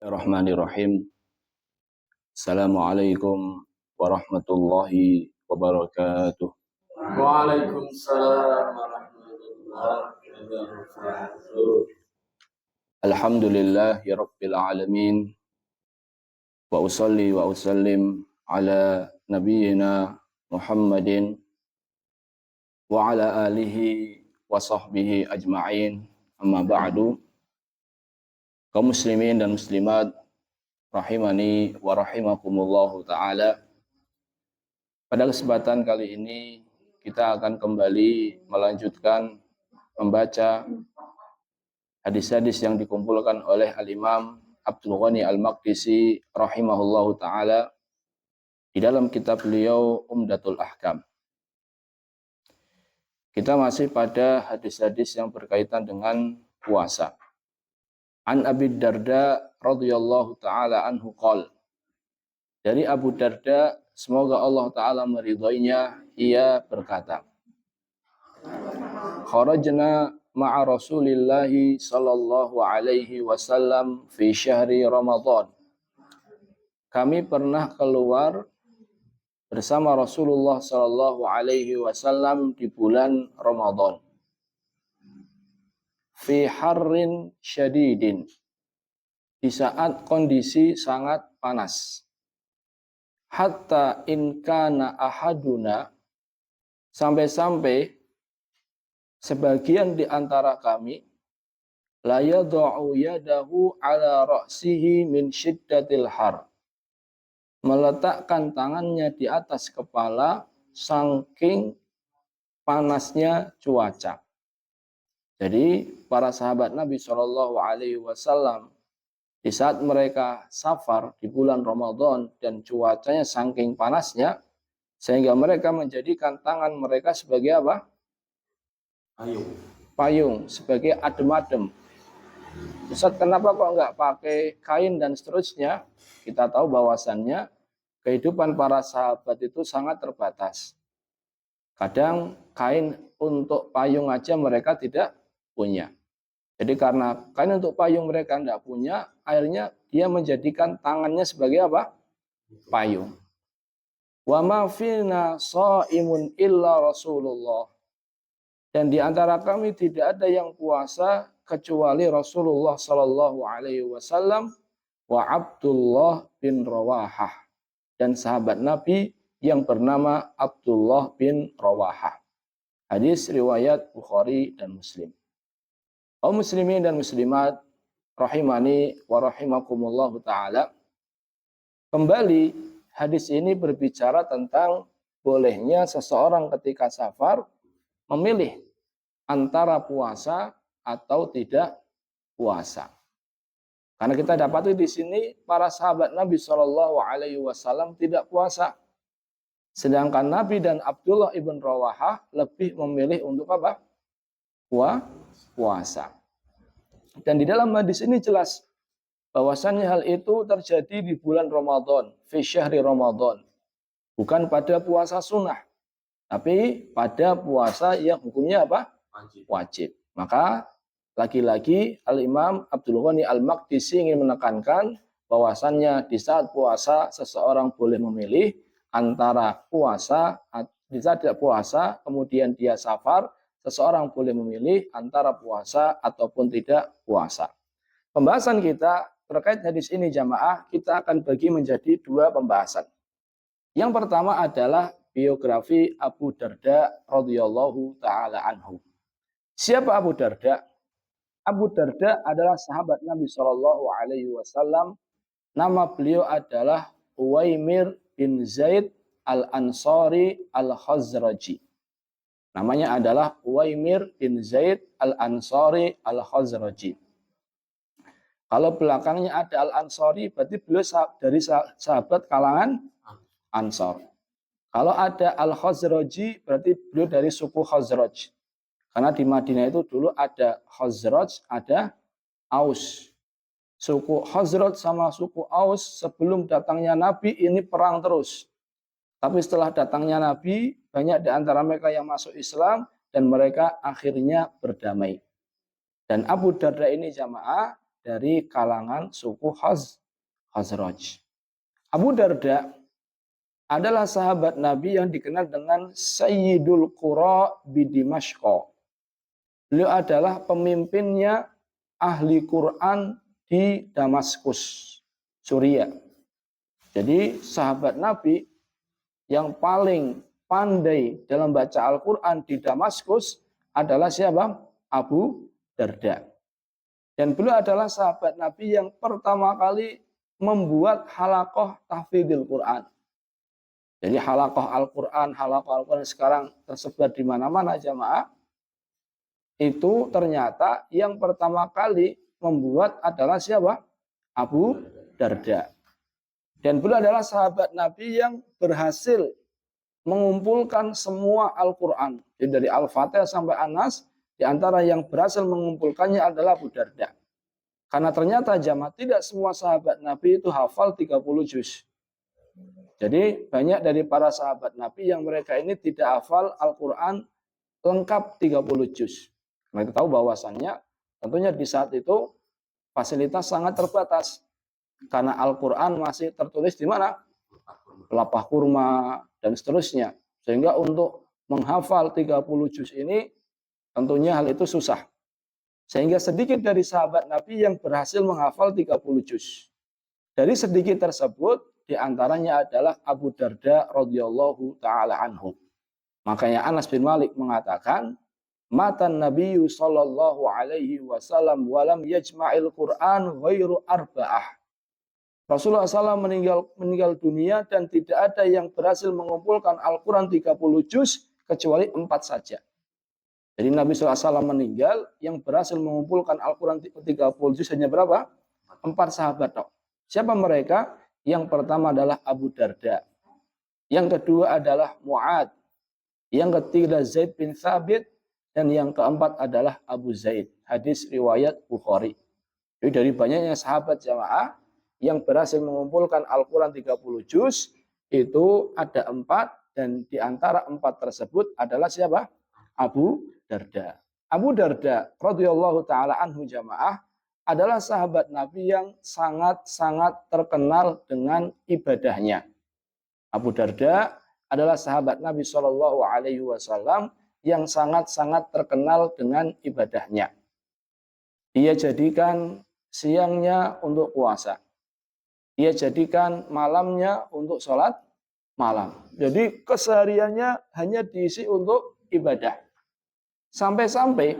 Bismillahirrahmanirrahim. Assalamualaikum warahmatullahi wabarakatuh. Waalaikumsalam warahmatullahi wabarakatuh. Alhamdulillahi rabbil alamin. Wa usalli wa usallim ala nabiyyina Muhammadin wa ala alihi wa sahbihi ajma'in. Amma ba'du. Kaum muslimin dan muslimat rahimani wa rahimakumullahu ta'ala. Pada kesempatan kali ini kita akan kembali melanjutkan membaca hadis-hadis yang dikumpulkan oleh Al-Imam Abdul Ghani Al-Maqdisi rahimahullahu ta'ala di dalam kitab beliau Umdatul Ahkam. Kita masih pada hadis-hadis yang berkaitan dengan puasa. An Abi Darda radhiyallahu ta'ala anhu qala. Dari Abu Darda, semoga Allah ta'ala meridhoinya, ia berkata, kharajna ma'a Rasulillahi sallallahu alaihi wasallam fi syahri Ramadan. Kami pernah keluar bersama Rasulullah sallallahu alaihi wasallam di bulan Ramadan. Fi harrin syadidin, di saat kondisi sangat panas. Hatta in kana ahaduna, sampai-sampai sebagian di antara kami la yad'u yadahu ala ra'sihi min syiddatil har, meletakkan tangannya di atas kepala saking panasnya cuaca. Jadi para sahabat Nabi Shallallahu Alaihi Wasallam di saat mereka safar di bulan Ramadan dan cuacanya saking panasnya sehingga mereka menjadikan tangan mereka sebagai apa? Payung, sebagai adem-adem. Ustaz, kenapa kok nggak pakai kain dan seterusnya? Kita tahu bahwasannya kehidupan para sahabat itu sangat terbatas. Kadang kain untuk payung aja mereka tidak punya. Jadi karena kain untuk payung mereka tidak punya, akhirnya dia menjadikan tangannya sebagai apa? Payung. Wa ma fina shaimun illa Rasulullah. Dan di antara kami tidak ada yang puasa kecuali Rasulullah sallallahu alaihi wasallam wa Abdullah bin Rawahah, dan sahabat Nabi yang bernama Abdullah bin Rawahah. Hadis riwayat Bukhari dan Muslim. Kaum muslimin dan muslimat rahimani wa rahimakumullahu ta'ala. Kembali hadis ini berbicara tentang bolehnya seseorang ketika safar memilih antara puasa atau tidak puasa. Karena kita dapati di sini para sahabat Nabi Shallallahu Alaihi Wasallam tidak puasa. Sedangkan Nabi dan Abdullah ibn Rawahah lebih memilih untuk apa? Puasa. Dan di dalam hadis ini jelas bahwasannya hal itu terjadi di bulan Ramadan, fi syahri Ramadan. Bukan pada puasa sunnah, tapi pada puasa yang hukumnya apa? Wajib. Maka lagi-lagi Al-Imam Abdul Ghani Al-Maqdisi ingin menekankan bahwasannya di saat puasa seseorang boleh memilih antara puasa, di saat tidak puasa kemudian dia safar, seseorang boleh memilih antara puasa ataupun tidak puasa. Pembahasan kita terkait hadis ini jamaah, kita akan bagi menjadi dua pembahasan. Yang pertama adalah biografi Abu Darda radhiyallahu taala anhu. Siapa Abu Darda? Abu Darda adalah sahabat Nabi Shallallahu Alaihi Wasallam. Nama beliau adalah Uwaimir bin Zaid al-Ansari al-Khazraji. Namanya adalah Uwaimir bin Zaid al-Ansari al-Khazraji. Kalau belakangnya ada al-Ansari, berarti beliau dari sahabat kalangan Ansor. Kalau ada al-Khazraji, berarti beliau dari suku Khazraj. Karena di Madinah itu dulu ada Khazraj, ada Aus. Suku Khazraj sama suku Aus sebelum datangnya Nabi ini perang terus. Tapi setelah datangnya Nabi, banyak di antara mereka yang masuk Islam dan mereka akhirnya berdamai. Dan Abu Darda ini jamaah dari kalangan suku Khazraj. Abu Darda adalah sahabat Nabi yang dikenal dengan Sayyidul Qura bi Dimashq. Beliau adalah pemimpinnya ahli Quran di Damaskus, Suriah. Jadi sahabat Nabi yang paling pandai dalam baca Al-Quran di Damaskus adalah siapa? Abu Darda. Dan beliau adalah sahabat Nabi yang pertama kali membuat halaqah tahfidzil Quran. Jadi halaqah Al-Quran sekarang tersebar di mana-mana jamaah. Itu ternyata yang pertama kali membuat adalah siapa? Abu Darda. Dan beliau adalah sahabat Nabi yang berhasil mengumpulkan semua Al-Quran. Jadi dari Al-Fatihah sampai An-Nas, di antara yang berhasil mengumpulkannya adalah Abu Darda. Karena ternyata jamaah tidak semua sahabat Nabi itu hafal 30 juz. Jadi banyak dari para sahabat Nabi yang mereka ini tidak hafal Al-Quran lengkap 30 juz. Mereka tahu bahwasannya tentunya di saat itu fasilitas sangat terbatas. Karena Al-Quran masih tertulis di mana? Pelepah kurma dan seterusnya. Sehingga untuk menghafal 30 juz ini tentunya hal itu susah. Sehingga sedikit dari sahabat Nabi yang berhasil menghafal 30 juz. Dari sedikit tersebut diantaranya adalah Abu Darda radhiyallahu taala anhu. Makanya Anas bin Malik mengatakan, matan Nabiyyu sallallahu alaihi wasallam walam yajma'il Qur'an ghairu arba'ah. Rasulullah SAW meninggal dunia dan tidak ada yang berhasil mengumpulkan Al-Quran 30 juz kecuali 4 saja. Jadi Nabi SAW meninggal, yang berhasil mengumpulkan Al-Quran 30 juz hanya berapa? 4 sahabat. Siapa mereka? Yang pertama adalah Abu Darda. Yang kedua adalah Mu'ad. Yang ketiga Zaid bin Thabit. Dan yang keempat adalah Abu Zaid. Hadis riwayat Bukhari. Jadi dari banyaknya sahabat jamaah yang berhasil mengumpulkan Al-Quran 30 juz, itu ada 4, dan di antara 4 tersebut adalah siapa? Abu Darda. Abu Darda radhiyallahu taala anhu jamaah adalah sahabat Nabi yang sangat-sangat terkenal dengan ibadahnya. Abu Darda adalah sahabat Nabi Shallallahu Alaihi Wasallam yang sangat-sangat terkenal dengan ibadahnya. Dia jadikan siangnya untuk puasa. Dia jadikan malamnya untuk sholat malam. Jadi kesehariannya hanya diisi untuk ibadah. Sampai-sampai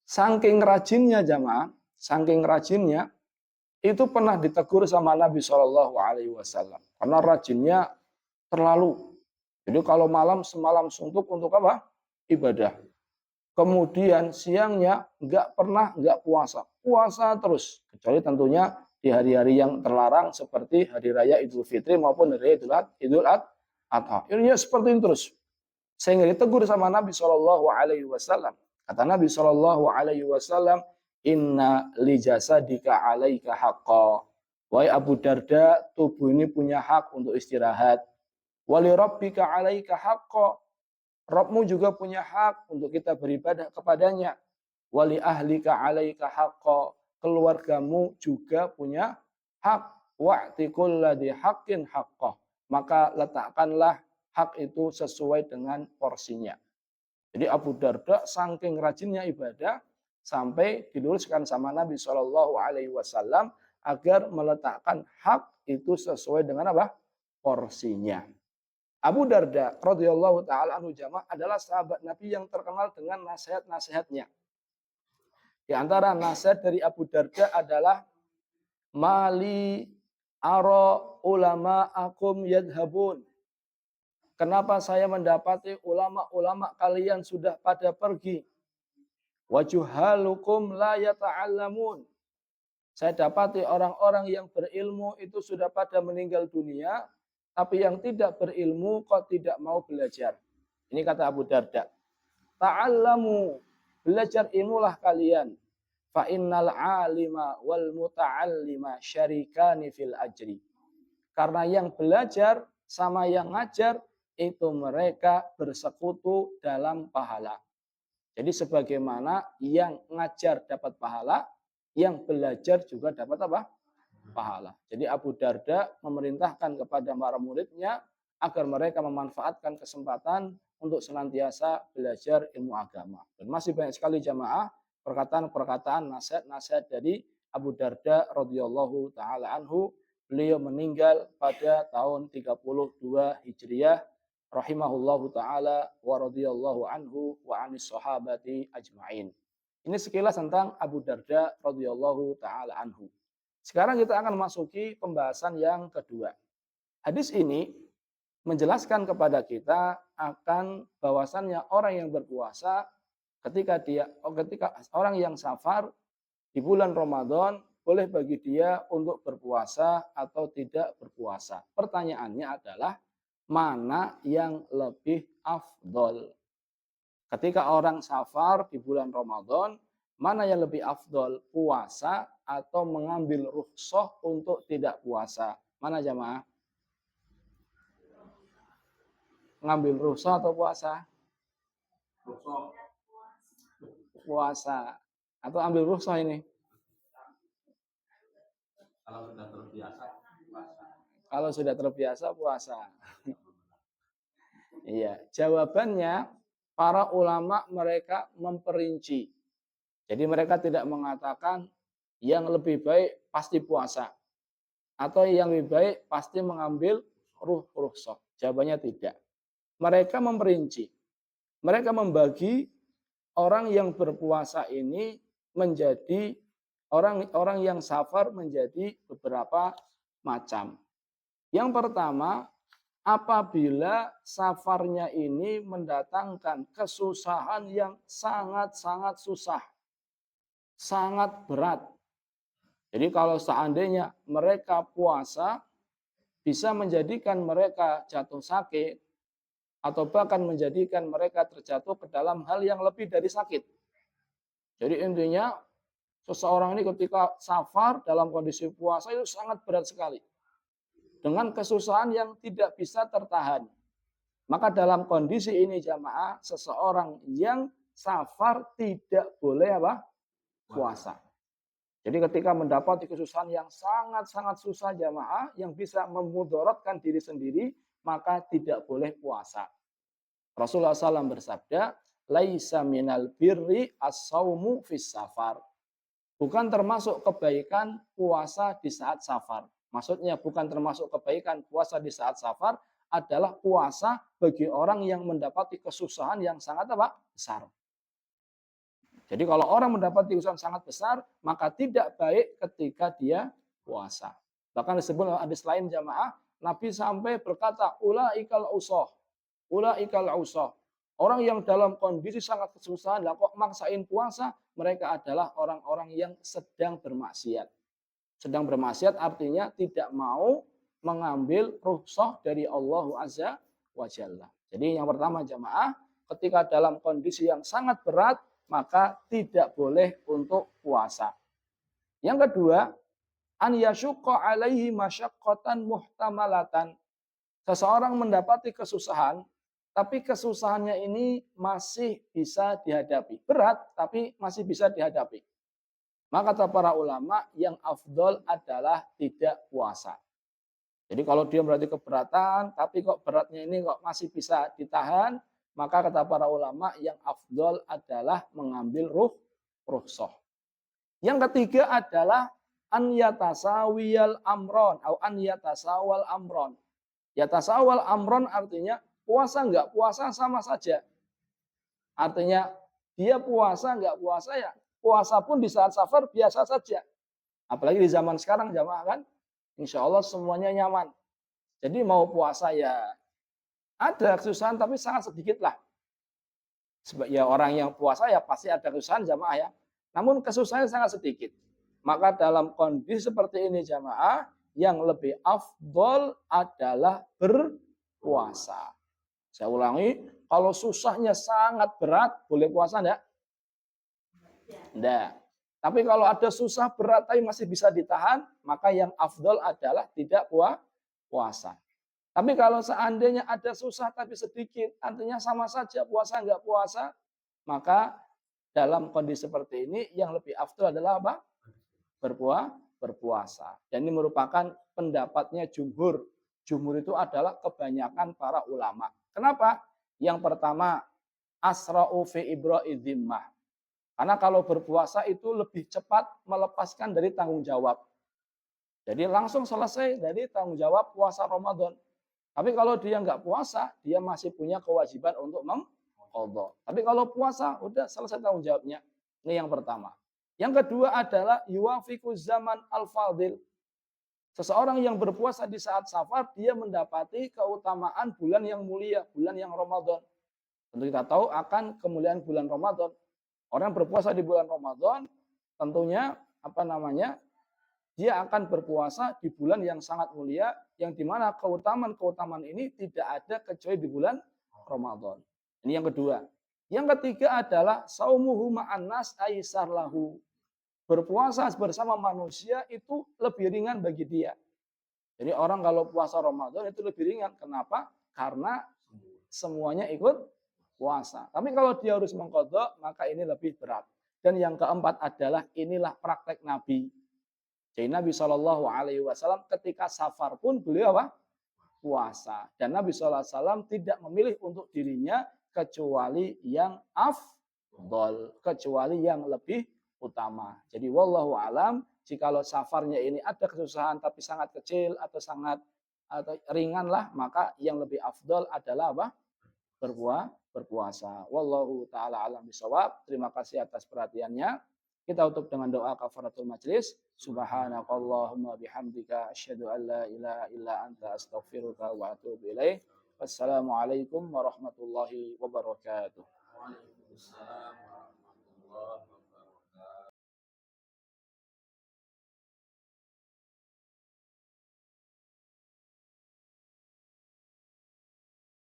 saking rajinnya jamaah, saking rajinnya itu pernah ditegur sama Nabi Shallallahu Alaihi Wasallam karena rajinnya terlalu. Jadi kalau malam semalam suntuk untuk apa? Ibadah. Kemudian siangnya nggak puasa, puasa terus kecuali tentunya di hari-hari yang terlarang seperti hari raya Idul Fitri maupun hari raya Idul Adha. Ini seperti itu terus. Sehingga ditegur sama Nabi Shallallahu Alaihi Wasallam. Kata Nabi Shallallahu Alaihi Wasallam, Inna li jasadika alaika haqqa. Wahai Abu Darda, tubuh ini punya hak untuk istirahat. Wali rabbika alaika haqqa. Rabbmu juga punya hak untuk kita beribadah kepadanya. Wali ahlika alaika haqqa. Keluargamu juga punya hak. Wa'tikul ladhi haqqin haqqah. Maka letakkanlah hak itu sesuai dengan porsinya. Jadi Abu Darda saking rajinnya ibadah sampai diluruskan sama Nabi Shallallahu Alaihi Wasallam agar meletakkan hak itu sesuai dengan apa? Porsinya. Abu Darda radhiyallahu taala anhu jamaah adalah sahabat Nabi yang terkenal dengan nasihat-nasihatnya. Di antara nasihat dari Abu Darda adalah mali ara ulama akum yadhabun. Kenapa saya mendapati ulama-ulama kalian sudah pada pergi? Wajuhalukum la yata'allamun. Saya dapati orang-orang yang berilmu itu sudah pada meninggal dunia, tapi yang tidak berilmu kok tidak mau belajar. Ini kata Abu Darda. Ta'allamu, belajar ilmulah kalian. Fa innal alima wal muta'allima syarikani fil ajri. Karena yang belajar sama yang ngajar itu mereka bersekutu dalam pahala. Jadi sebagaimana yang ngajar dapat pahala, yang belajar juga dapat apa? Pahala. Jadi Abu Darda memerintahkan kepada para muridnya agar mereka memanfaatkan kesempatan untuk senantiasa belajar ilmu agama. Dan masih banyak sekali jamaah perkataan-perkataan nasihat-nasihat dari Abu Darda radhiyallahu taala anhu. Beliau meninggal pada tahun 32 Hijriah rahimahullahu taala wa radhiyallahu anhu wa anis sahabati ajmain. Ini sekilas tentang Abu Darda radhiyallahu taala anhu. Sekarang kita akan masuki pembahasan yang kedua. Hadis ini menjelaskan kepada kita akan bahwasannya orang yang berpuasa ketika orang yang safar di bulan Ramadan boleh bagi dia untuk berpuasa atau tidak berpuasa. Pertanyaannya adalah mana yang lebih afdol? Ketika orang safar di bulan Ramadan, mana yang lebih afdol? Puasa atau mengambil rukhsah untuk tidak puasa? Mana jamaah? Ngambil rukhsah atau puasa? Rukhsah. Puasa. Atau ambil rukhsah ini? Kalau sudah terbiasa puasa. Kalau sudah terbiasa puasa. Iya, jawabannya para ulama mereka memperinci. Jadi mereka tidak mengatakan yang lebih baik pasti puasa atau yang lebih baik pasti mengambil rukhsah. Jawabannya tidak. Mereka memperinci. Mereka membagi orang yang berpuasa ini menjadi orang yang safar menjadi beberapa macam. Yang pertama, apabila safarnya ini mendatangkan kesusahan yang sangat-sangat susah, sangat berat. Jadi kalau seandainya mereka puasa bisa menjadikan mereka jatuh sakit atau bahkan menjadikan mereka terjatuh ke dalam hal yang lebih dari sakit. Jadi intinya seseorang ini ketika safar dalam kondisi puasa itu sangat berat sekali. Dengan kesusahan yang tidak bisa tertahan. Maka dalam kondisi ini jamaah, seseorang yang safar tidak boleh apa? Puasa. Jadi ketika mendapati kesusahan yang sangat-sangat susah jamaah, yang bisa memudaratkan diri sendiri, maka tidak boleh puasa. Rasulullah SAW bersabda, laisa minal birri as-saumu fis safar. Bukan termasuk kebaikan puasa di saat safar. Maksudnya bukan termasuk kebaikan puasa di saat safar adalah puasa bagi orang yang mendapati kesusahan yang sangat apa? Besar. Jadi kalau orang mendapati kesusahan sangat besar, maka tidak baik ketika dia puasa. Bahkan disebut hadis lain jamaah, Nabi sampai berkata, ulaikal usah. Ulaikal usah. Orang yang dalam kondisi sangat kesusahan, lah kok maksain puasa, mereka adalah orang-orang yang sedang bermaksiat. Sedang bermaksiat artinya tidak mau mengambil rukhsah dari Allah Azza wa Jalla. Jadi yang pertama jamaah, ketika dalam kondisi yang sangat berat, maka tidak boleh untuk puasa. Yang kedua, an yasyuqqa alaihi masyaqqatan muhtamalatan. Seseorang mendapati kesusahan, tapi kesusahannya ini masih bisa dihadapi. Berat, tapi masih bisa dihadapi. Maka kata para ulama, yang afdol adalah tidak puasa. Jadi kalau dia berarti keberatan, tapi kok beratnya ini kok masih bisa ditahan, maka kata para ulama, yang afdol adalah mengambil rukhsah. Yang ketiga adalah an yatasawiyal amron, atau an yatasawal amron. Yatasawal amron artinya puasa enggak puasa sama saja. Artinya dia puasa enggak puasa ya, puasa pun di saat safar biasa saja. Apalagi di zaman sekarang jamaah kan, insya Allah semuanya nyaman. Jadi mau puasa ya ada kesusahan tapi sangat sedikit lah. Sebab ya orang yang puasa ya pasti ada kesusahan jamaah ya. Namun kesusahannya sangat sedikit. Maka dalam kondisi seperti ini jamaah, yang lebih afdol adalah berpuasa. Saya ulangi, kalau susahnya sangat berat, boleh puasa enggak? Enggak. Tapi kalau ada susah berat tapi masih bisa ditahan, maka yang afdol adalah tidak puasa. Tapi kalau seandainya ada susah tapi sedikit, artinya sama saja puasa enggak puasa, maka dalam kondisi seperti ini yang lebih afdol adalah apa? berpuasa. Dan ini merupakan pendapatnya jumhur. Jumhur itu adalah kebanyakan para ulama. Kenapa? Yang pertama, asra'u fi ibra'i dhimmah. Karena kalau berpuasa itu lebih cepat melepaskan dari tanggung jawab. Jadi langsung selesai dari tanggung jawab puasa Ramadan. Tapi kalau dia nggak puasa, dia masih punya kewajiban untuk mengqadha. Tapi kalau puasa, udah selesai tanggung jawabnya. Ini yang pertama. Yang kedua adalah yuwafiqu zaman al-fadil. Seseorang yang berpuasa di saat safar, dia mendapati keutamaan bulan yang mulia, bulan yang Ramadan. Tentu kita tahu akan kemuliaan bulan Ramadan. Orang berpuasa di bulan Ramadan, tentunya dia akan berpuasa di bulan yang sangat mulia, yang dimana keutamaan ini tidak ada kecuali di bulan Ramadan. Ini yang kedua. Yang ketiga adalah saumuhu ma'an nas aisar lahu. Berpuasa bersama manusia itu lebih ringan bagi dia. Jadi orang kalau puasa Ramadan itu lebih ringan. Kenapa? Karena semuanya ikut puasa. Tapi kalau dia harus mengqadha, maka ini lebih berat. Dan yang keempat adalah inilah praktek Nabi. Jadi Nabi Shallallahu Alaihi Wasallam ketika safar pun beliau apa? Puasa. Dan Nabi Shallallahu Alaihi Wasallam tidak memilih untuk dirinya kecuali yang afdol, kecuali yang lebih utama. Jadi wallahu alam, jikalau safarnya ini ada kesusahan tapi sangat kecil atau ringan lah, maka yang lebih afdol adalah apa? Berpuasa. Wallahu taala alam bisawab. Terima kasih atas perhatiannya. Kita tutup dengan doa kafaratul majlis. Subhanakallahumma bihamdika asyhadu an la ilaha illa anta astaghfiruka wa atubu ilaik. Wassalamualaikum warahmatullahi wabarakatuh. Waalaikumsalam warahmatullahi wabarakatuh.